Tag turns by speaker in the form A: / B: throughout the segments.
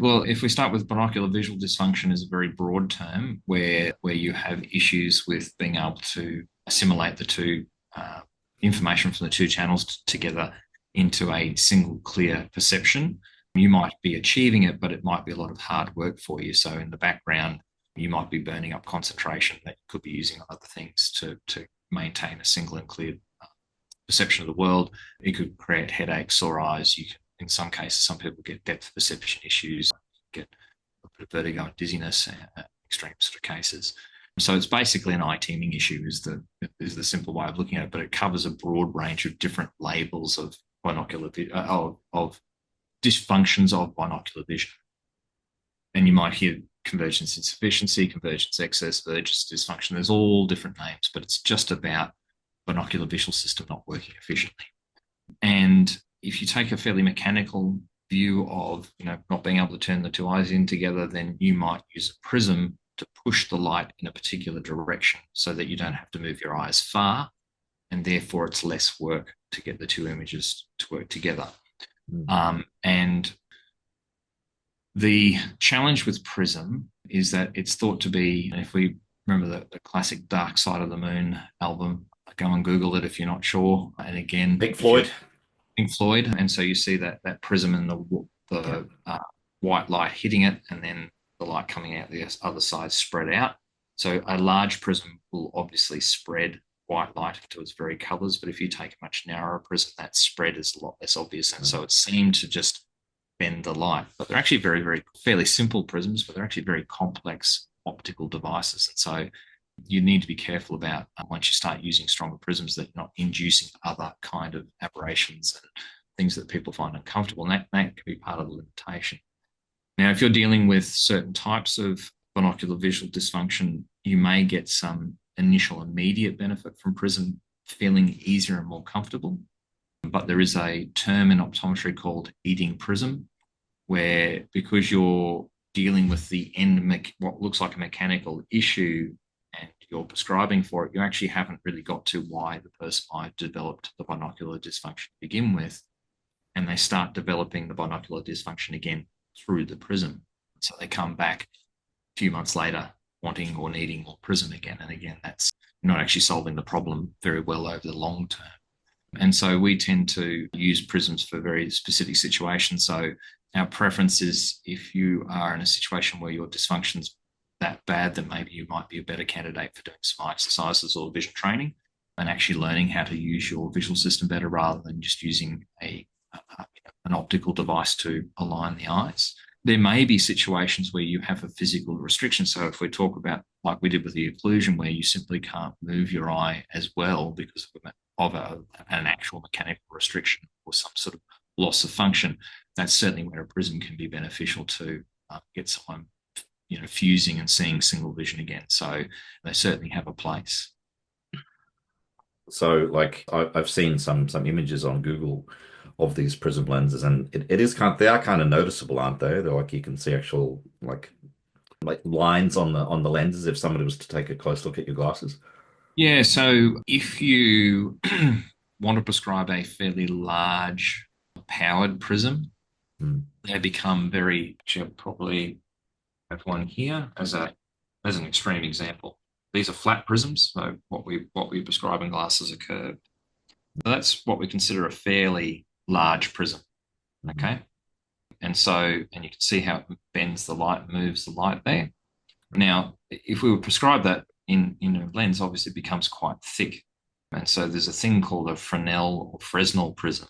A: Well, if we start with binocular visual dysfunction is a very broad term where you have issues with being able to assimilate the two information from the two channels together into a single clear perception. You might be achieving it, but it might be a lot of hard work for you. So in the background, you might be burning up concentration that you could be using on other things to maintain a single and clear perception of the world. It could create headaches, sore eyes. You can, in some cases, some people get depth perception issues, get a bit of vertigo and dizziness, extreme sort of cases. So it's basically an eye teaming issue is the simple way of looking at it, but it covers a broad range of different labels of binocular of dysfunctions of binocular vision. And you might hear convergence insufficiency, convergence excess, convergence dysfunction. There's all different names, but it's just about binocular visual system not working efficiently. And if you take a fairly mechanical view of not being able to turn the two eyes in together, then you might use a prism to push the light in a particular direction so that you don't have to move your eyes far, and therefore it's less work to get the two images to work together. And the challenge with Prism is that it's thought to be, if we remember the classic Dark Side of the Moon album, go and Google it if you're not sure. And again,
B: Pink Floyd.
A: And so you see that prism and the white light hitting it, and then the light coming out the other side spread out. So a large prism will obviously spread white light into its very colors, but if you take a much narrower prism, that spread is a lot less obvious, and so it seemed to just bend the light. But they're actually very, very fairly simple prisms, but they're actually very complex optical devices, and so you need to be careful about once you start using stronger prisms that you're not inducing other kind of aberrations and things that people find uncomfortable, and that can be part of the limitation. Now, if you're dealing with certain types of binocular visual dysfunction, you may get some initial immediate benefit from prism feeling easier and more comfortable. But there is a term in optometry called eating prism, where because you're dealing with the what looks like a mechanical issue and you're prescribing for it, you actually haven't really got to why the person might have developed the binocular dysfunction to begin with. And they start developing the binocular dysfunction again through the prism. So they come back a few months later wanting or needing more prism again and again. That's not actually solving the problem very well over the long term. And so we tend to use prisms for very specific situations. So our preference is if you are in a situation where your dysfunction's that bad, then maybe you might be a better candidate for doing some exercises or vision training and actually learning how to use your visual system better rather than just using an optical device to align the eyes. There may be situations where you have a physical restriction. So if we talk about, like we did with the occlusion, where you simply can't move your eye as well because of an actual mechanical restriction or some sort of loss of function, that's certainly where a prism can be beneficial to get someone fusing and seeing single vision again. So they certainly have a place.
B: So like I've seen some images on Google of these prism lenses, and it is they are kind of noticeable, aren't they? They're like you can see actual like lines on the lenses if somebody was to take a close look at your glasses.
A: Yeah, so if you want to prescribe a fairly large powered prism, they become very, actually, I'll probably have one here as an extreme example. These are flat prisms, so what we prescribe in glasses are curved. So that's what we consider a fairly large prism. Okay. And you can see how it bends the light, moves the light there. Now, if we would prescribe that in a lens, obviously it becomes quite thick. And so there's a thing called a Fresnel or Fresnel prism,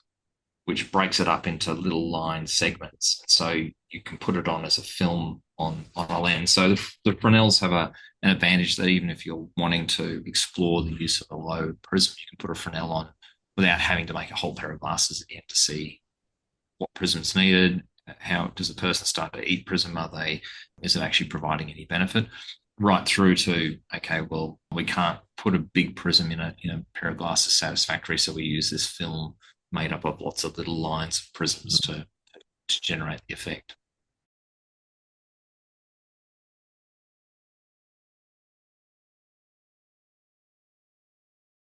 A: which breaks it up into little line segments. So you can put it on as a film on a lens. So the Fresnels have an advantage that even if you're wanting to explore the use of a low prism, you can put a Fresnel on without having to make a whole pair of glasses again to see what prism's needed. How does a person start to eat prism? Is it actually providing any benefit? Right through to, okay, well, we can't put a big prism in a pair of glasses satisfactory, so we use this film made up of lots of little lines of prisms to generate the effect.